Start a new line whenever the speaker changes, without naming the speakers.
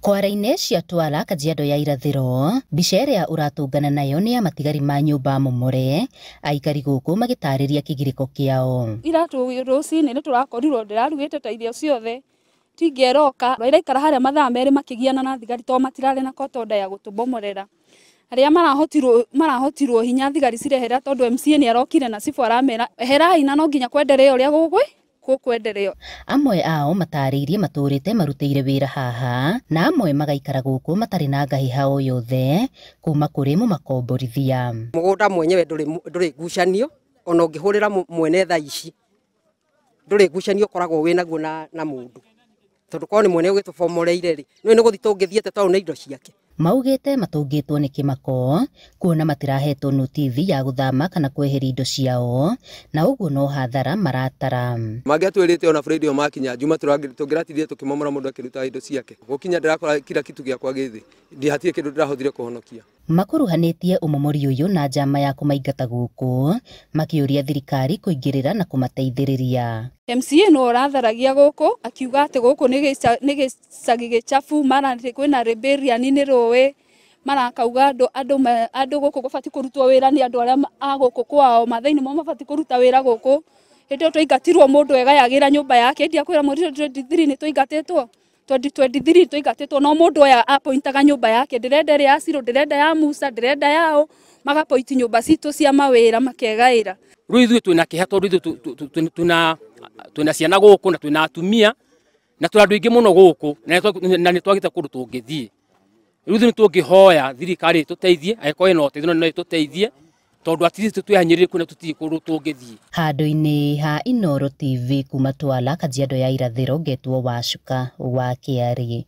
Kwara-inĩ cia Twala, Kajiado ya irathĩro, mbica ĩrĩa ũratũngana nayo nĩ ya matigari ma nyũmba momore, aikari gũkũ magĩtarĩria kĩgirĩko kĩao.
Iratu rũcinĩ nĩ tũrakorirwo ndĩrarugĩte ta irio ciothe tingĩeroka iraikara harĩa mathaa merĩ makĩgiana na thigari to matirarĩ na kotoda ya gũtũbomorera. Arĩa marahotirwo hinya thigari cirehera tondũ MCA nĩ arokire na cibu aramera eherai na no nginya kwenderea ũrĩa gũkwenderea.
Amwe ao matarĩirie matũrĩte marutĩire wĩra haha na amwe magaikara gũkũ matarĩ na ngahĩha o yothe kuma kũrĩ mũmakomborithia.
Mũgũnda mwenyewe ndũrĩ ngucanio, ona ũngĩhũrĩra mwene thaa ici ndũrĩ ngucanio ũkoragwo wĩnaguo na mũndũ. Tondũ korwo nĩ mwene ũgĩtũbomoreire rĩ, nĩ gũthiĩ tũngĩthiĩte tondũ nĩ indo ciake.
Maugĩte matũngĩtwo nĩ kĩmako kuona matirahetwo notithi ya gũthama kana kweheria indo ciao, na ũguo no hathara maratara.
Mangĩatwĩrĩte ona Friday makinya Juma tũngĩratithie tũkĩmomora mũndũ akĩruta indo ciake. Gũkinya ndĩrakora kila kitu gĩakwa gĩthĩ, ndihatirĩ kĩndũ ndĩrahũthire kũhonokia. Makuruhanĩtie
ũmomori ũyũ na njama ya kũmaingata gũkũ, makĩũria thirikari kũingĩrĩra na kũmateithĩrĩria.
MCA no ũratharagia gũkũ akiuga atĩ gũkũ nĩ gĩcagi gĩchafu, kwĩna rebellion nĩ rũĩ, marakauga andũ gũkũ gũbatiĩ kũrutwo wĩra nĩ andũ arĩa a gũkũ kwao, mathĩinĩ mo mabatiĩ kũruta wĩra gũkũ. Hĩndĩ ĩyo twaingatirwo mũndũ egayagĩra nyũmba yake, ndiakwĩra mweri 23 nĩ twaingatĩtwo 2023 twaingatĩtwo no mũndũ oya apointaga nyũmba yake, ndĩrenda ĩrĩa ya Siro, ndĩrenda ya Musa, ndĩrenda yao, magapointi nyũmba citũ cia mawĩra makegaĩra.
Rĩu ithuĩ twĩna kĩeha tondũ ithuĩ twĩna ciana gũkũ na twĩna atumia na tũrĩ andũ aingĩ mũno gũkũ na nĩ twagĩte kũndũ tũngĩthiĩ. Rĩu nĩ tũngĩhoya thirikari ĩtũteithie, angĩkorwo ĩna ũteithio no ĩtũteithie tondũ atirithi twĩhanyĩrĩrĩku na tũtirĩ kũndũ tũngĩthiĩ.
Handũ-inĩ ha Inooro TV kuma Twala, Kajiado ya irathĩro, Ngetwo Wacuka wa Kĩarĩ.